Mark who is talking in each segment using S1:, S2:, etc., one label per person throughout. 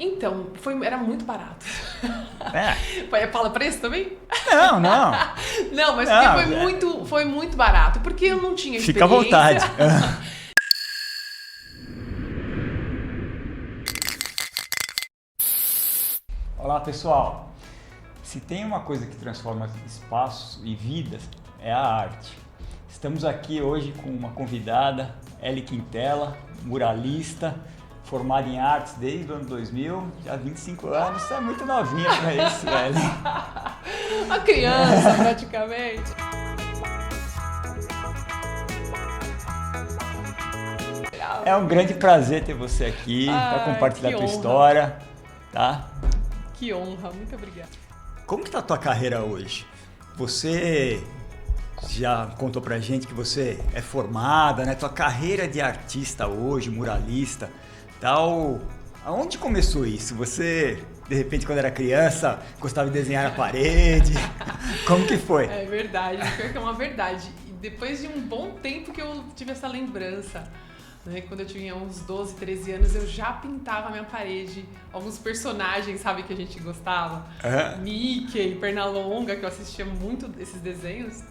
S1: Então, era muito barato. Fala preço também?
S2: Não.
S1: Não, mas porque foi muito barato, porque eu não tinha experiência.
S2: Fica à vontade. Olá, pessoal. Se tem uma coisa que transforma espaços e vidas, é a arte. Estamos aqui hoje com uma convidada, Elly Quintela, muralista, formada em artes desde o ano 2000, já há 25 anos. Você é muito novinha para isso, Elly.
S1: Uma criança, praticamente.
S2: É um grande prazer ter você aqui para compartilhar a tua história, tá?
S1: Que honra, muito obrigada.
S2: Como que tá a tua carreira hoje? Você já contou pra gente que você é formada, né? Tua carreira de artista hoje, muralista, tal. Aonde começou isso? Você, de repente, quando era criança, gostava de desenhar na parede? Como que foi?
S1: É verdade, pior que é uma verdade. E depois de um bom tempo que eu tive essa lembrança, né? Quando eu tinha uns 12, 13 anos, eu já pintava a minha parede. Alguns personagens, sabe, que a gente gostava. Mickey, Pernalonga, que eu assistia muito esses desenhos.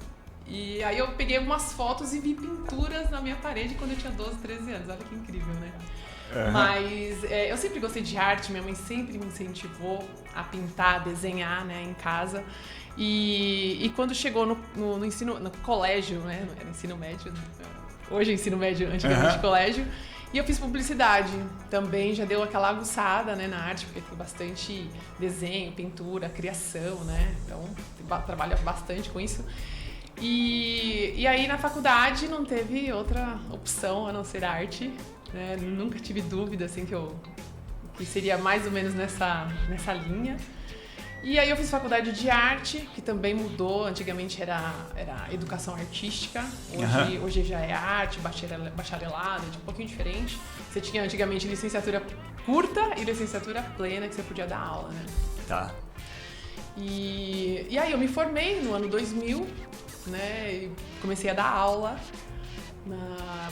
S1: E aí eu peguei algumas fotos e vi pinturas na minha parede quando eu tinha 12, 13 anos. Olha que incrível, né? Mas eu sempre gostei de arte, minha mãe sempre me incentivou a pintar, a desenhar, né, em casa. E quando chegou no ensino, no colégio, né, não era ensino médio, hoje é ensino médio, antigamente colégio, e eu fiz publicidade. Também já deu aquela aguçada, né, na arte, porque tem bastante desenho, pintura, criação, né, então trabalho bastante com isso. E aí na faculdade não teve outra opção a não ser arte, né? Nunca tive dúvida assim que seria mais ou menos nessa linha. E aí eu fiz faculdade de arte, que também mudou. Antigamente era educação artística, hoje já é arte, bacharelado, é um pouquinho diferente. Você tinha antigamente licenciatura curta e licenciatura plena, que você podia dar aula, né?
S2: Tá.
S1: E aí eu me formei no ano 2000, né, e comecei a dar aula,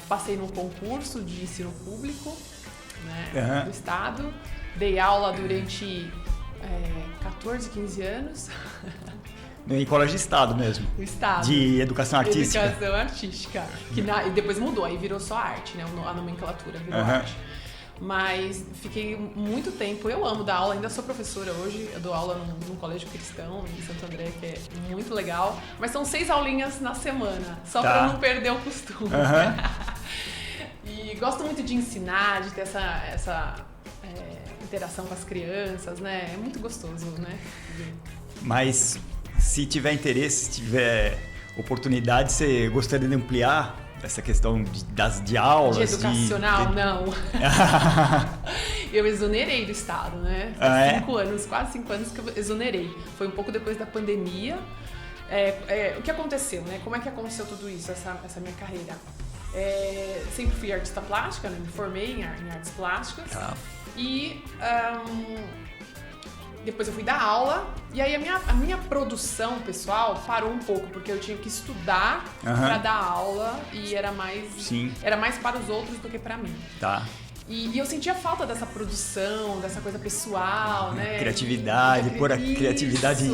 S1: passei num concurso de ensino público, né, do estado, dei aula durante 14, 15 anos.
S2: Em colégio de estado mesmo?
S1: No estado.
S2: De educação artística?
S1: Educação artística. E depois mudou, aí virou só arte, né, a nomenclatura virou arte. Mas fiquei muito tempo, eu amo dar aula, ainda sou professora hoje, eu dou aula num colégio cristão em Santo André, que é muito legal, mas são 6 aulinhas na semana, só pra não perder o costume. E gosto muito de ensinar, de ter essa interação com as crianças, né, é muito gostoso, né.
S2: Mas se tiver interesse, se tiver oportunidade, você gostaria de ampliar essa questão de aulas?
S1: De educacional, não. Eu exonerei do estado, né? Quase 5 anos que eu exonerei. Foi um pouco depois da pandemia. O que aconteceu, né? Como é que aconteceu tudo isso, essa minha carreira? Sempre fui artista plástica, né? Me formei em artes plásticas. E depois eu fui dar aula, e aí a minha produção pessoal parou um pouco, porque eu tinha que estudar pra dar aula, e era mais para os outros do que pra mim.
S2: Tá.
S1: E eu sentia falta dessa produção, dessa coisa pessoal, né?
S2: Criatividade, pôr a criatividade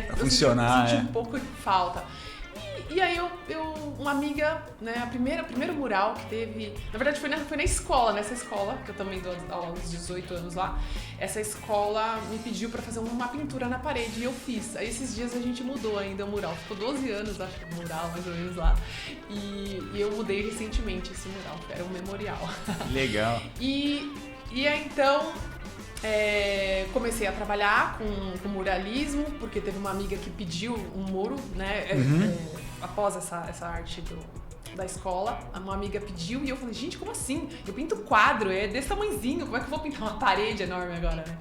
S2: pra funcionar.
S1: Eu senti um pouco de falta. E aí uma amiga, né, primeiro mural que teve, na verdade foi na escola, nessa escola, que eu também dou aula aos 18 anos lá, essa escola me pediu pra fazer uma pintura na parede e eu fiz. Aí esses dias a gente mudou ainda o mural, ficou 12 anos, acho que o mural mais ou menos lá, e eu mudei recentemente esse mural, era um memorial.
S2: Legal.
S1: E aí então comecei a trabalhar com muralismo, porque teve uma amiga que pediu um muro, né? Após essa arte da escola, uma amiga pediu e eu falei, gente, como assim? Eu pinto quadro, é desse tamanhozinho, como é que eu vou pintar uma parede enorme agora, né?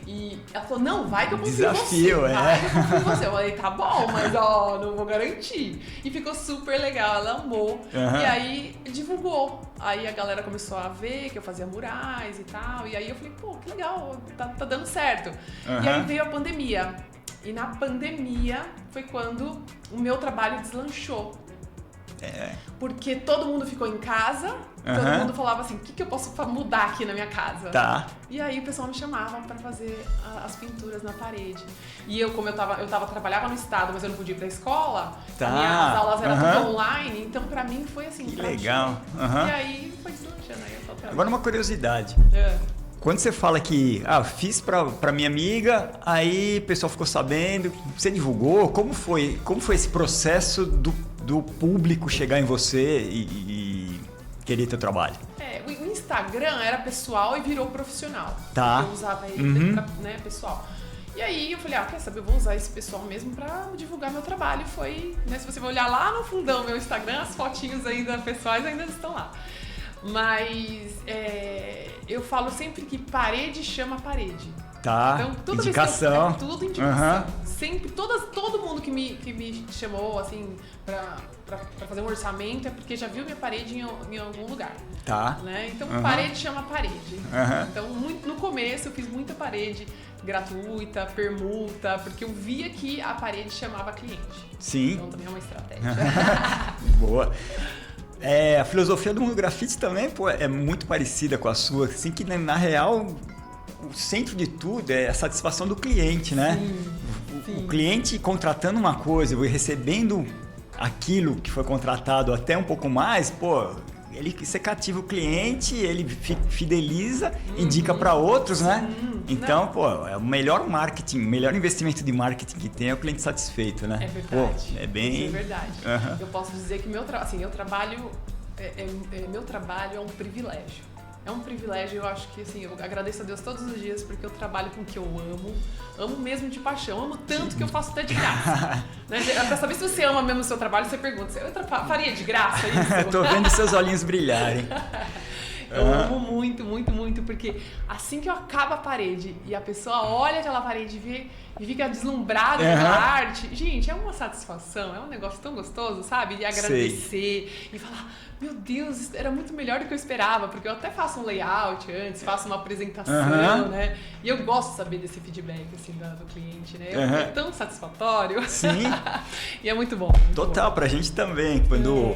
S1: E ela falou, não, vai que eu confio em você. Vai que eu confio em você. Eu falei, tá bom, mas não vou garantir. E ficou super legal, ela amou. E aí divulgou. Aí a galera começou a ver que eu fazia murais e tal. E aí eu falei, pô, que legal, tá dando certo. E aí veio a pandemia. E na pandemia foi quando o meu trabalho deslanchou. Porque todo mundo ficou em casa, todo mundo falava assim, o que eu posso mudar aqui na minha casa?
S2: Tá.
S1: E aí o pessoal me chamava para fazer as pinturas na parede. E eu, como eu trabalhava no estado, mas eu não podia ir pra escola, as aulas eram tudo online, então pra mim foi assim.
S2: Que legal.
S1: E aí foi deslanchando, aí eu tô até
S2: Agora uma curiosidade. Quando você fala que fiz pra minha amiga, aí o pessoal ficou sabendo, você divulgou, como foi esse processo do público chegar em você e querer teu trabalho?
S1: O Instagram era pessoal e virou profissional.
S2: Tá.
S1: Eu usava ele pra, pessoal. E aí eu falei, quer saber, eu vou usar esse pessoal mesmo pra divulgar meu trabalho. E foi, se você vai olhar lá no fundão do meu Instagram, as fotinhos ainda pessoais ainda estão lá. Mas eu falo sempre que parede chama parede.
S2: Tá,
S1: então, toda
S2: indicação.
S1: Vez que tudo indicação. Sempre, todo mundo que me chamou, assim, pra fazer um orçamento é porque já viu minha parede em algum lugar.
S2: Tá.
S1: Né? Então, parede chama parede. Então, no começo eu fiz muita parede gratuita, permuta, porque eu via que a parede chamava cliente.
S2: Sim.
S1: Então, também é uma estratégia.
S2: Boa. A filosofia do mundo grafite também, é muito parecida com a sua, assim que na real o centro de tudo é a satisfação do cliente, né? Sim. O cliente contratando uma coisa e recebendo aquilo que foi contratado até um pouco mais, você cativa o cliente, ele fideliza, indica para outros, né? Então, é o melhor marketing, o melhor investimento de marketing que tem é o cliente satisfeito, né?
S1: É verdade.
S2: É bem...
S1: Isso é verdade. Eu posso dizer que meu trabalho é um privilégio. É um privilégio, eu acho que assim, eu agradeço a Deus todos os dias porque eu trabalho com o que eu amo mesmo de paixão, amo tanto que eu faço até de graça. Né? Pra saber se você ama mesmo o seu trabalho, você pergunta, você faria de graça isso?
S2: Tô vendo seus olhinhos brilharem.
S1: Eu amo muito, muito, muito, porque assim que eu acabo a parede e a pessoa olha aquela parede e fica deslumbrada pela arte, gente, é uma satisfação, é um negócio tão gostoso, sabe? E agradecer e falar, meu Deus, era muito melhor do que eu esperava, porque eu até faço um layout antes, faço uma apresentação, né? E eu gosto de saber desse feedback, assim, do cliente, né? É tão satisfatório.
S2: Sim.
S1: E é muito bom.
S2: Total, pra gente também, quando...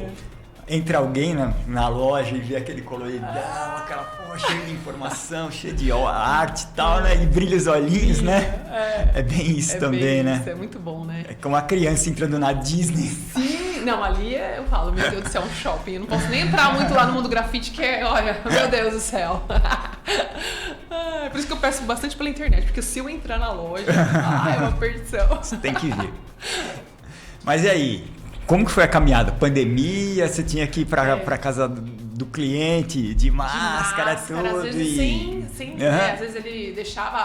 S2: Entra alguém na loja e vê aquele coloridão, aquela cheia de informação, cheia de arte e tal, né? E brilha os olhinhos, né? É bem isso também,
S1: bem
S2: né?
S1: Isso, é muito bom, né?
S2: É como uma criança entrando na Disney.
S1: Sim, não, ali eu falo, meu Deus do céu, um shopping. Eu não posso nem entrar muito lá no mundo grafite, que olha, meu Deus do céu. Por isso que eu peço bastante pela internet, porque se eu entrar na loja, é uma perdição.
S2: Você tem que vir. Mas e aí? Como que foi a caminhada? Pandemia, você tinha que ir pra casa do cliente, de máscara, tudo.
S1: Às vezes às vezes ele deixava,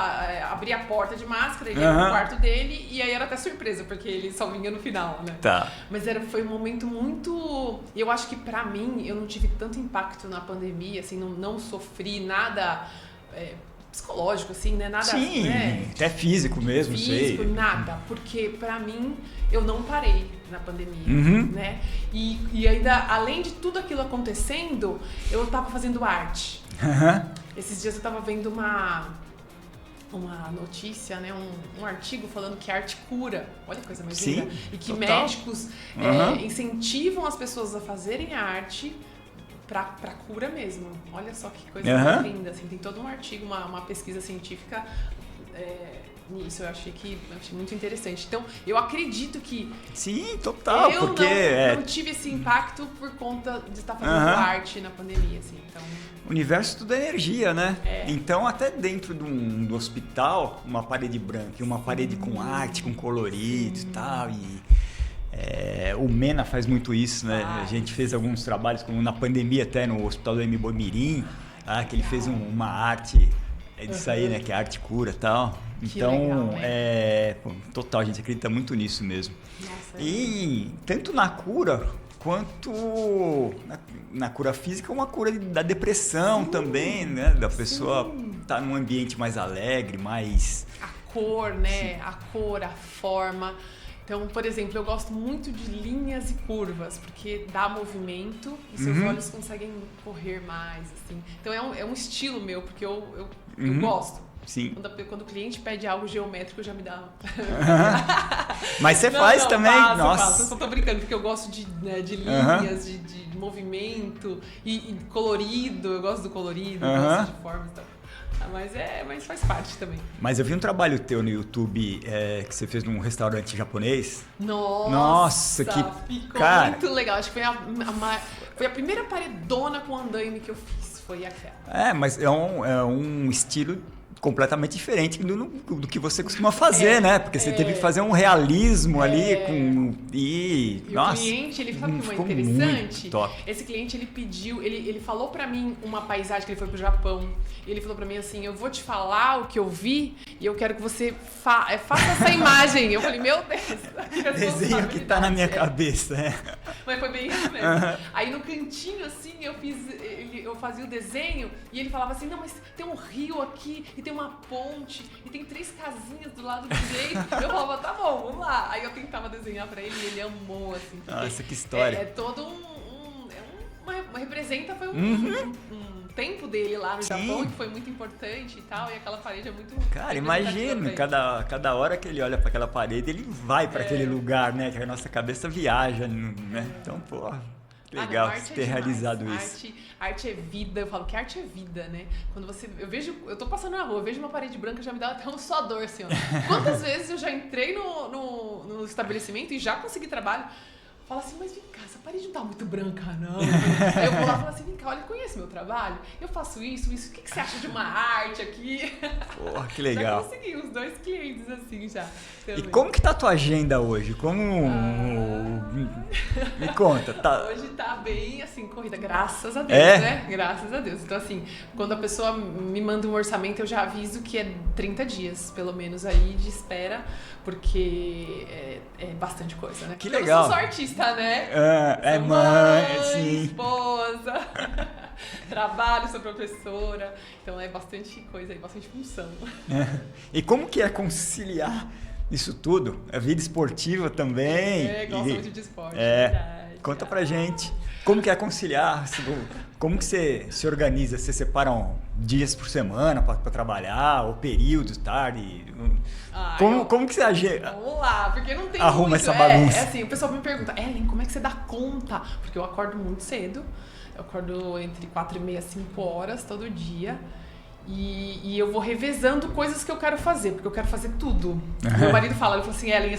S1: abrir a porta de máscara, ele ia no quarto dele e aí era até surpresa, porque ele só vinha no final, né?
S2: Tá.
S1: Mas foi um momento muito... Eu acho que pra mim, eu não tive tanto impacto na pandemia, assim, não sofri nada... psicológico, assim, né? Nada...
S2: Sim,
S1: né?
S2: Até físico mesmo,
S1: físico,
S2: sei.
S1: nada. Porque, pra mim, eu não parei na pandemia, né? E ainda, além de tudo aquilo acontecendo, eu tava fazendo arte. Esses dias eu tava vendo uma notícia, né? Um artigo falando que a arte cura. Olha que coisa mais linda. E que médicos incentivam as pessoas a fazerem a arte pra cura mesmo. Olha só que coisa linda. Assim, tem todo um artigo, uma pesquisa científica nisso. Eu achei muito interessante. Então, eu acredito que...
S2: Sim, total.
S1: Eu
S2: porque
S1: não tive esse impacto por conta de estar fazendo arte na pandemia. Assim, então...
S2: O universo tudo é energia, né? Então, até dentro do hospital, uma parede branca e uma parede com arte, com colorido e tal. O Mena faz muito isso, né? A gente fez alguns trabalhos, como na pandemia até no Hospital do M. Bomirim, que ele fez uma arte disso aí, né? Que é arte cura e tal. Então,
S1: legal,
S2: total, a gente acredita muito nisso mesmo.
S1: Nossa,
S2: e tanto na cura quanto na cura física, uma cura da depressão também, né? Da pessoa estar num ambiente mais alegre, mais...
S1: A cor, né? A cor, a forma... Então, por exemplo, eu gosto muito de linhas e curvas, porque dá movimento e seus olhos conseguem correr mais, assim. Então, é um estilo meu, porque eu gosto.
S2: Sim.
S1: Quando o cliente pede algo geométrico, já me dá...
S2: Mas você faz também? Nossa.
S1: Faço. Eu só tô brincando, porque eu gosto de linhas, de movimento e colorido. Eu gosto do colorido, gosto de formas e tal. Mas faz parte também.
S2: Mas eu vi um trabalho teu no YouTube que você fez num restaurante japonês.
S1: Nossa,
S2: que
S1: ficou
S2: cara,
S1: muito legal. Acho que foi a primeira paredona com andaime que eu fiz. Foi aquela.
S2: Mas é um estilo completamente diferente do que você costuma fazer, né? Porque você teve que fazer um realismo ali
S1: E
S2: nossa,
S1: o cliente, ele sabe o que foi interessante? Esse cliente, ele pediu, ele falou pra mim uma paisagem que ele foi pro Japão. E ele falou pra mim assim, eu vou te falar o que eu vi e eu quero que você faça essa imagem. Eu falei, meu Deus.
S2: Desenho que tá na minha cabeça.
S1: Mas foi bem isso mesmo. Aí no cantinho, assim, eu fazia o desenho e ele falava assim, não, mas tem um rio aqui e tem uma ponte e tem 3 casinhas do lado direito. Eu falava, tá bom, vamos lá. Aí eu tentava desenhar pra ele e ele amou, assim.
S2: Nossa, que história.
S1: É todo representa, foi um tempo dele lá no Japão, que foi muito importante e tal, e aquela parede é muito...
S2: Cara, imagina, cada hora que ele olha pra aquela parede, ele vai pra aquele lugar, né? Que a nossa cabeça viaja, né? Então, pô, legal você ter realizado isso.
S1: Arte é vida, eu falo que arte é vida, né? Quando eu tô passando na rua, eu vejo uma parede branca, já me dá até um suador, assim, ó. Quantas vezes eu já entrei no estabelecimento e já consegui trabalho, fala assim, mas vem cá, essa parede não tá muito branca, não. Aí eu vou lá e falo assim, vem cá, olha, conhece meu trabalho? Eu faço isso, o que você acha de uma arte aqui?
S2: Porra, que legal.
S1: Já consegui uns 2 clientes assim já. Também.
S2: E como que tá a tua agenda hoje? Me conta.
S1: Hoje tá bem, assim, corrida, graças a Deus, né? Graças a Deus. Então, assim, quando a pessoa me manda um orçamento, eu já aviso que é 30 dias, pelo menos, aí de espera, porque é bastante coisa, né?
S2: Que legal.
S1: Eu não sou só artista, né?
S2: Sou mãe, sim.
S1: Esposa, trabalho, sou professora, então é bastante coisa aí, bastante função.
S2: E como que é conciliar isso tudo? A vida esportiva também?
S1: Gosto muito de esporte, verdade.
S2: Conta pra gente. Como que é conciliar? Como que você se organiza? Você separa dias por semana para trabalhar? Ou períodos, tarde? Como que você
S1: Vamos lá, porque não tem
S2: arruma
S1: muito.
S2: Essa bagunça?
S1: É assim, o pessoal me pergunta, Ellen, como é que você dá conta? Porque eu acordo muito cedo. Eu acordo entre 4h30 e 5 horas todo dia. E eu vou revezando coisas que eu quero fazer, porque eu quero fazer tudo. Meu marido fala, ele falou assim, Ellen,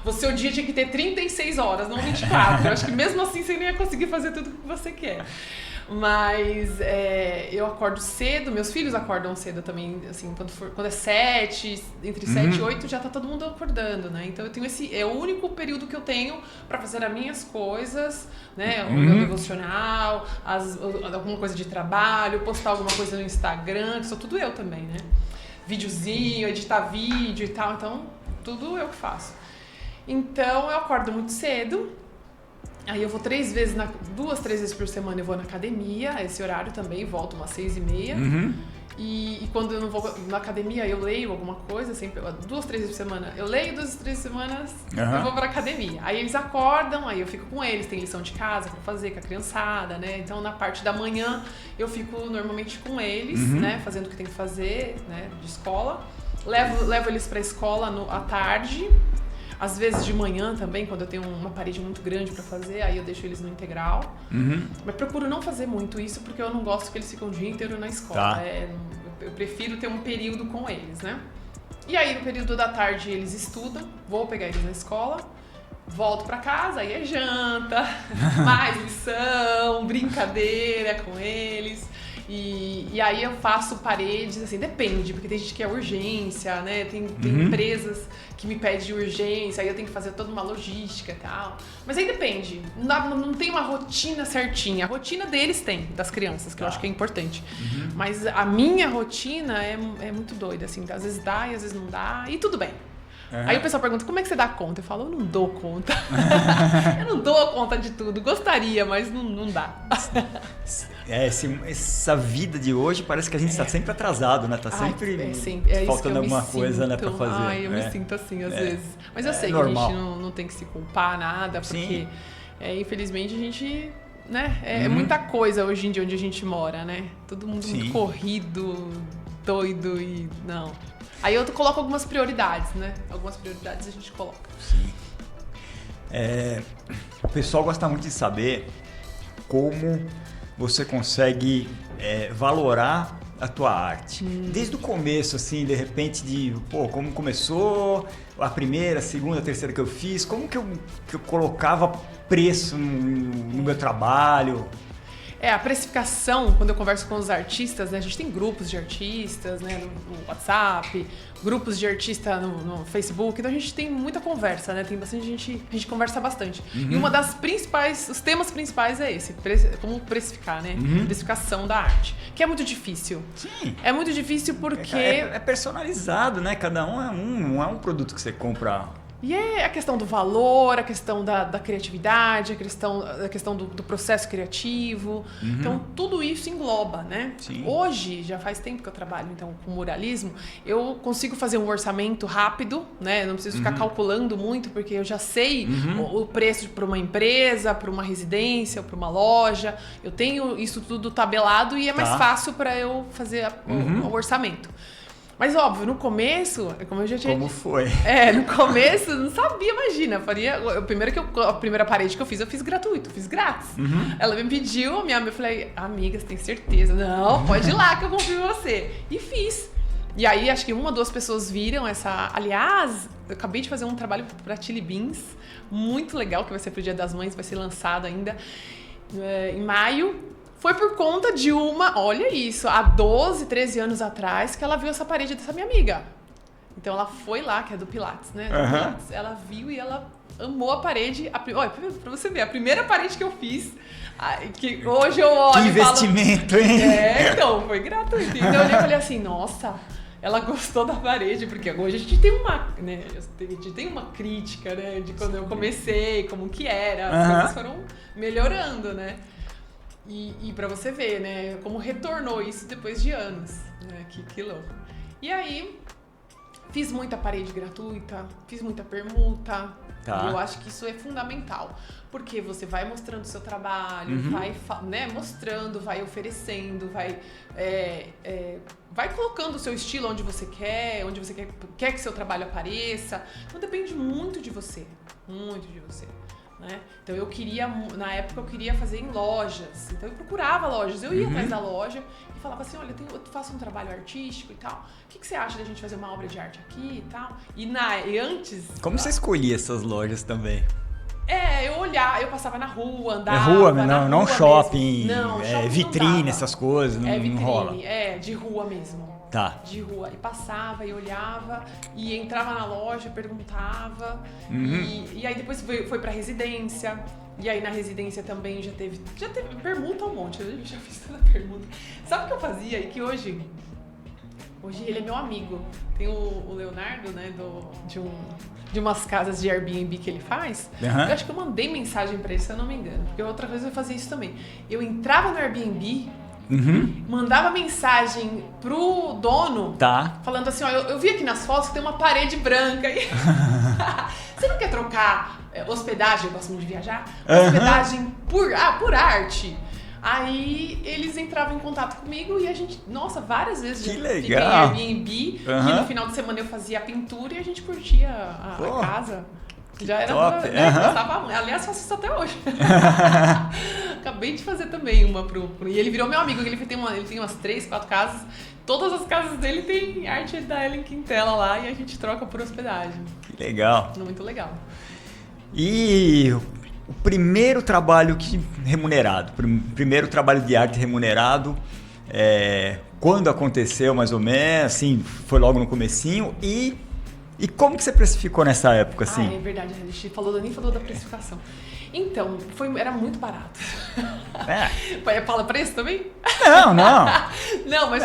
S1: o seu dia tinha que ter 36 horas, não 24. Eu acho que mesmo assim você nem ia conseguir fazer tudo o que você quer. Mas eu acordo cedo, meus filhos acordam cedo também, assim, quando é 7, entre 7 e 8 já tá todo mundo acordando, né? Então eu tenho é o único período que eu tenho pra fazer as minhas coisas, né? O meu devocional, alguma coisa de trabalho, postar alguma coisa no Instagram, que sou tudo eu também, né? Videozinho, editar vídeo e tal, então tudo eu que faço. Então eu acordo muito cedo. Aí eu vou 2, 3 vezes por semana eu vou na academia, esse horário também, volto umas 6h30. E quando eu não vou na academia, eu leio alguma coisa, sempre 2, 3 vezes por semana. Eu leio 2, 3 semanas, eu vou pra academia. Aí eles acordam, aí eu fico com eles, tem lição de casa pra fazer com a criançada, né? Então na parte da manhã eu fico normalmente com eles, né? Fazendo o que tem que fazer, né? De escola. Levo eles pra escola à tarde. Às vezes de manhã também, quando eu tenho uma parede muito grande pra fazer, aí eu deixo eles no integral. Mas procuro não fazer muito isso, porque eu não gosto que eles ficam o dia inteiro na escola.
S2: Tá.
S1: Eu prefiro ter um período com eles, né? E aí, no período da tarde, eles estudam, vou pegar eles na escola, volto pra casa, aí é janta, mais lição, brincadeira com eles. E aí eu faço paredes, assim, depende, porque tem gente que é urgência, né? Tem empresas que me pedem urgência, aí eu tenho que fazer toda uma logística e tal. Mas aí depende, não tem uma rotina certinha. A rotina deles tem, das crianças, que eu acho que é importante. Mas a minha rotina é muito doida, assim, às vezes dá e às vezes não dá, e tudo bem. Aí o pessoal pergunta, como é que você dá conta? Eu falo, eu não dou conta. Eu não dou conta de tudo. Gostaria, mas não dá.
S2: Essa vida de hoje parece que a gente está sempre atrasado, né? Tá sempre faltando alguma coisa, né, pra fazer.
S1: Eu me sinto assim, às vezes. Mas eu sei
S2: normal.
S1: Que a gente não tem que se culpar nada, porque infelizmente a gente... Né? É muita coisa hoje em dia onde a gente mora, né? Todo mundo muito corrido, doido e não. Aí eu coloco algumas prioridades, né? Algumas prioridades a gente coloca.
S2: Sim. O pessoal gosta muito de saber como você consegue valorar a tua arte. Desde o começo, assim, de repente, como começou a primeira, a segunda, a terceira que eu fiz, como que eu colocava preço no meu trabalho?
S1: A precificação, quando eu converso com os artistas, né? A gente tem grupos de artistas, né? No WhatsApp, grupos de artista no Facebook, então a gente tem muita conversa, né? Tem bastante gente, a gente conversa bastante. E uma das principais, os temas principais é esse, como precificar, né? Precificação da arte, que é muito difícil.
S2: Sim.
S1: É muito difícil porque...
S2: É personalizado, né? Cada um não é um produto que você compra...
S1: E é a questão do valor, a questão da criatividade, a questão do processo criativo. Então, tudo isso engloba, né?
S2: Sim.
S1: Hoje, já faz tempo que eu trabalho então, com muralismo, eu consigo fazer um orçamento rápido, né? Eu não preciso ficar calculando muito, porque eu já sei o preço para uma empresa, para uma residência, para uma loja. Eu tenho isso tudo tabelado e é mais fácil para eu fazer o orçamento. Mas óbvio, no começo, como eu já tinha...
S2: Como foi?
S1: No começo, não sabia, imagina. A primeira parede que eu fiz gratuito, fiz grátis. Ela me pediu, eu falei, amiga, você tem certeza? Não, pode ir lá que eu confio em você. E fiz. E aí, acho que 1 ou 2 pessoas viram essa... Aliás, eu acabei de fazer um trabalho pra Chili Beans, muito legal, que vai ser pro Dia das Mães, vai ser lançado ainda em maio. Foi por conta de olha isso, há 12, 13 anos atrás, que ela viu essa parede dessa minha amiga. Então ela foi lá, que é do Pilates, né? Do Pilates, ela viu e ela amou a parede. Olha, pra você ver, a primeira parede que eu fiz, que hoje eu olho
S2: que investimento, hein?
S1: Então, foi gratuito. Então eu olhei e falei assim, nossa, ela gostou da parede, porque hoje a gente tem né? A gente tem uma crítica, né? De quando eu comecei, como que era, as coisas foram melhorando, né? E pra você ver, né, como retornou isso depois de anos, né, que louco. E aí, fiz muita parede gratuita, fiz muita permuta, e eu acho que isso é fundamental, porque você vai mostrando o seu trabalho, vai mostrando, vai oferecendo, vai colocando o seu estilo onde você quer que seu trabalho apareça, então depende muito de você, né? Então na época eu queria fazer em lojas, então eu procurava lojas, eu ia atrás da loja e falava assim, olha, eu faço um trabalho artístico e tal, o que você acha da gente fazer uma obra de arte aqui e tal? E antes...
S2: Como você escolhia essas lojas também?
S1: Eu olhava, eu passava na rua, andava...
S2: rua, não shopping,
S1: shopping
S2: vitrine, essas coisas, não rola.
S1: De rua mesmo.
S2: Tá.
S1: De rua. E passava, e olhava, e entrava na loja, perguntava. E aí depois foi pra residência. E aí na residência também já teve permuta um monte. Eu já fiz toda a permuta. Sabe o que eu fazia? E que hoje ele é meu amigo. Tem o Leonardo, né, de umas casas de Airbnb que ele faz. Eu acho que eu mandei mensagem pra ele, se eu não me engano. Porque outra coisa eu fazia isso também. Eu entrava no Airbnb... mandava mensagem pro dono, falando assim, ó, eu vi aqui nas fotos que tem uma parede branca aí. Você não quer trocar hospedagem, eu gosto muito de viajar, hospedagem por arte? Aí eles entravam em contato comigo e a gente, várias vezes
S2: que
S1: já
S2: legal.
S1: fiquei em Airbnb, e no final de semana eu fazia a pintura e a gente curtia a casa. Já era
S2: top.
S1: Aliás, faço isso até hoje. Acabei de fazer também uma e ele virou meu amigo, ele tem umas 3, 4 casas. Todas as casas dele tem arte da Ellen Quintela lá e a gente troca por hospedagem.
S2: Que legal.
S1: Muito legal.
S2: E o primeiro trabalho remunerado, primeiro trabalho de arte remunerado, quando aconteceu mais ou menos, assim, foi logo no comecinho e como que você precificou nessa época, assim?
S1: É verdade, a gente nem falou da precificação. Então, era muito barato. Fala preço também?
S2: Não.
S1: Não, mas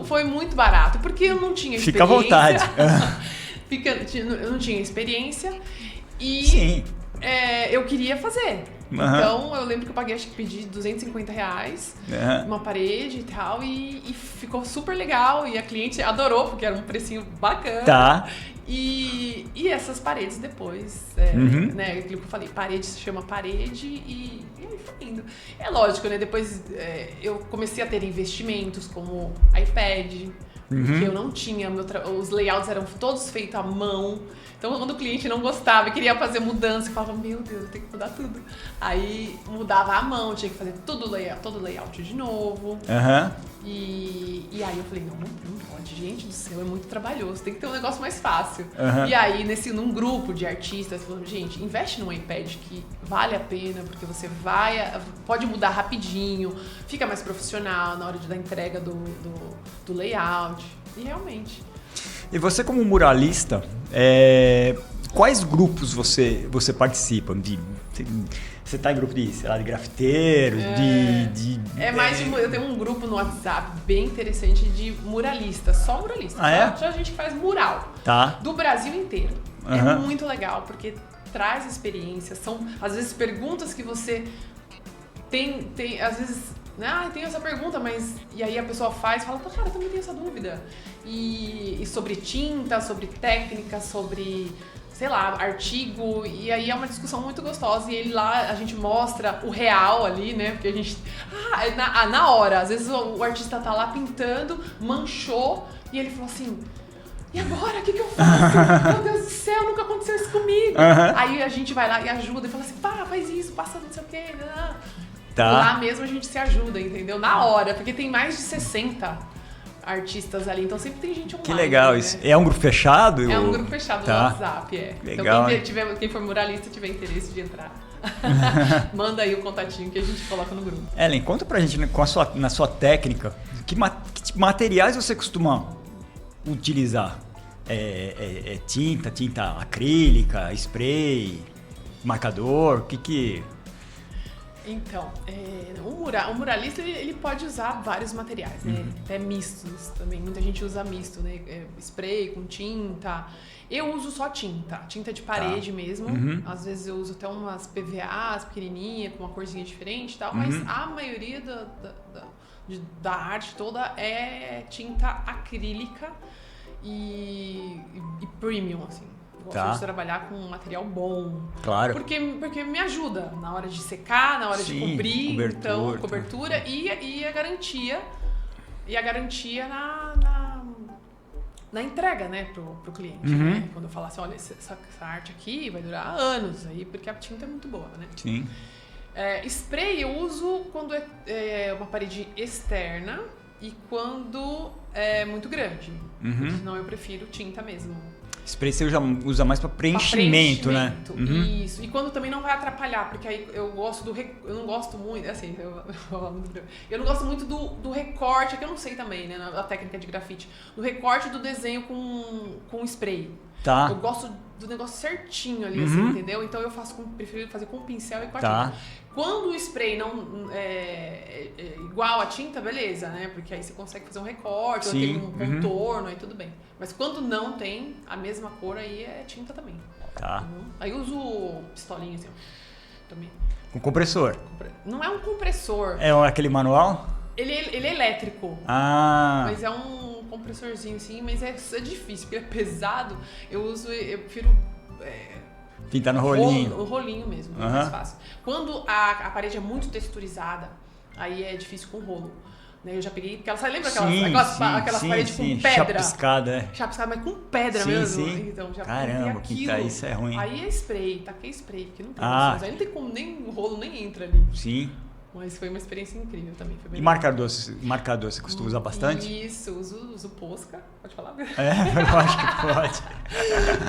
S1: foi muito barato, porque eu não tinha experiência.
S2: Fica à vontade.
S1: Eu não tinha experiência e
S2: Sim.
S1: Eu queria fazer. Então, eu lembro que eu paguei, acho que pedi R$250, uma parede e tal, e ficou super legal. E a cliente adorou, porque era um precinho bacana.
S2: Tá.
S1: E essas paredes depois, né? Aquilo que eu falei, parede se chama parede e aí foi indo. É lógico, né? Depois eu comecei a ter investimentos como iPad, que eu não tinha, os layouts eram todos feitos à mão. Então, quando o cliente não gostava e queria fazer mudança, eu falava, meu Deus, eu tenho que mudar tudo. Aí, mudava à mão, tinha que fazer todo layout de novo. E aí eu falei, não pode, gente do céu, é muito trabalhoso, tem que ter um negócio mais fácil. E aí, num grupo de artistas, falando, gente, investe num iPad que vale a pena, porque você pode mudar rapidinho, fica mais profissional na hora da entrega do layout. E realmente...
S2: E você como muralista, quais grupos você participa? Você está em grupo de, sei lá, de grafiteiros,
S1: eu tenho um grupo no WhatsApp bem interessante de muralistas, só muralistas. Só gente que faz mural.
S2: Tá.
S1: Do Brasil inteiro. É muito legal, porque traz experiências, são às vezes perguntas que você tem às vezes... tem essa pergunta, mas... E aí a pessoa faz e fala, cara, eu também tenho essa dúvida. E sobre tinta, sobre técnica, sobre, sei lá, artigo. E aí é uma discussão muito gostosa. E lá a gente mostra o real ali, né? Porque a gente... na hora, às vezes o artista tá lá pintando, manchou, e ele falou assim... E agora? O que eu faço? Meu Deus do céu, nunca aconteceu isso comigo. Aí a gente vai lá e ajuda e fala assim, faz isso, passa não sei o quê. Tá. Lá mesmo a gente se ajuda, entendeu? Na hora, porque tem mais de 60 artistas ali, então sempre tem gente online.
S2: Que legal, né? Isso. É um grupo fechado?
S1: É um grupo fechado no WhatsApp,
S2: Legal.
S1: Então quem for muralista tiver interesse de entrar, manda aí o contatinho que a gente coloca no grupo.
S2: Ellen, conta pra gente, na sua técnica, que materiais você costuma utilizar? Tinta acrílica, spray, marcador, o que...
S1: Então, o muralista ele pode usar vários materiais, né? Até mistos também. Muita gente usa misto, né? Spray com tinta. Eu uso só tinta de parede mesmo. Às vezes eu uso até umas PVAs pequenininhas, com uma corzinha diferente e tal. Mas a maioria da arte toda é tinta acrílica e premium, assim. Gosto de trabalhar com um material bom.
S2: Claro.
S1: Porque me ajuda na hora de secar, na hora de cobrir, cobertura e a garantia. E a garantia na entrega, né, pro cliente. Né? Quando eu falar assim, olha, essa arte aqui vai durar anos aí, porque a tinta é muito boa, né?
S2: Sim.
S1: Spray eu uso quando é uma parede externa e quando é muito grande. Senão eu prefiro tinta mesmo.
S2: Spray você usa mais para preenchimento, né?
S1: Isso. E quando também não vai atrapalhar, porque aí eu não gosto muito, assim, eu não gosto muito do recorte, que eu não sei também, né, na técnica de grafite, do recorte do desenho com spray.
S2: Tá.
S1: Eu gosto do negócio certinho ali, assim, entendeu? Então eu prefiro fazer com pincel e com a tinta. Quando o spray não é igual a tinta, beleza, né? Porque aí você consegue fazer um recorte, ou tem um contorno, aí tudo bem. Mas quando não tem a mesma cor, aí é tinta também.
S2: Tá.
S1: Aí eu uso pistolinha, assim, também.
S2: Com compressor?
S1: Não é um compressor.
S2: É aquele manual?
S1: Ele é elétrico. Mas é um compressorzinho, assim, mas é difícil, porque é pesado. Eu prefiro...
S2: pintar no rolinho.
S1: O rolinho mesmo, é mais fácil. Quando a parede é muito texturizada, aí é difícil com rolo. Né? Eu já peguei, porque ela lembra aquelas paredes com pedra?
S2: Chapiscada,
S1: Chapiscada, mas com pedra mesmo. Então, já
S2: caramba, pintar isso é ruim.
S1: Aí é spray, taquei spray, porque não tem condições. Aí não tem como, nem o rolo nem entra ali.
S2: Sim.
S1: Mas foi uma experiência incrível também. Foi bem
S2: marcador você costuma usar bastante?
S1: Isso, uso Posca. Pode falar?
S2: Eu acho que pode.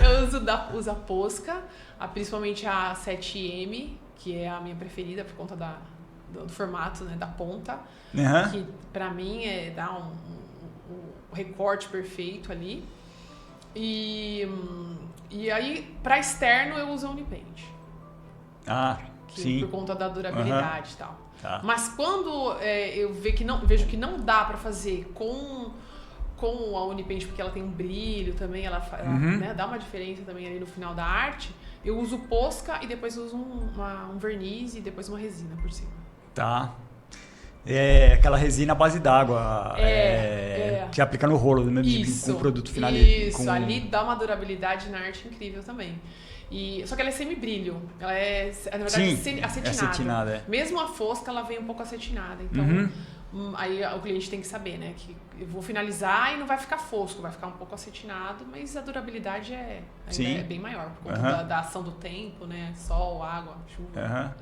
S1: Eu uso a Posca, principalmente a 7M, que é a minha preferida por conta do formato, né, da ponta. Que pra mim dá um recorte perfeito ali. E aí, pra externo, eu uso a Unipaint.
S2: Sim.
S1: Por conta da durabilidade e tal. Tá. Mas quando eu vejo que não dá pra fazer com a Unipaint, porque ela tem um brilho também, ela né, dá uma diferença também ali no final da arte, Eu uso posca e depois uso um verniz e depois uma resina por cima.
S2: Tá. É aquela resina à base d'água. Que aplica no rolo, do mesmo tipo, com o produto finalizado.
S1: Isso, ali dá uma durabilidade na arte incrível também. Só que ela é semi-brilho. Ela é, na verdade, acetinada.
S2: Acetinada,
S1: Mesmo a fosca, ela vem um pouco acetinada. Então, aí o cliente tem que saber, né? Que eu vou finalizar e não vai ficar fosco, vai ficar um pouco acetinado, mas a durabilidade é bem maior, por conta da ação do tempo, né? Sol, água, chuva.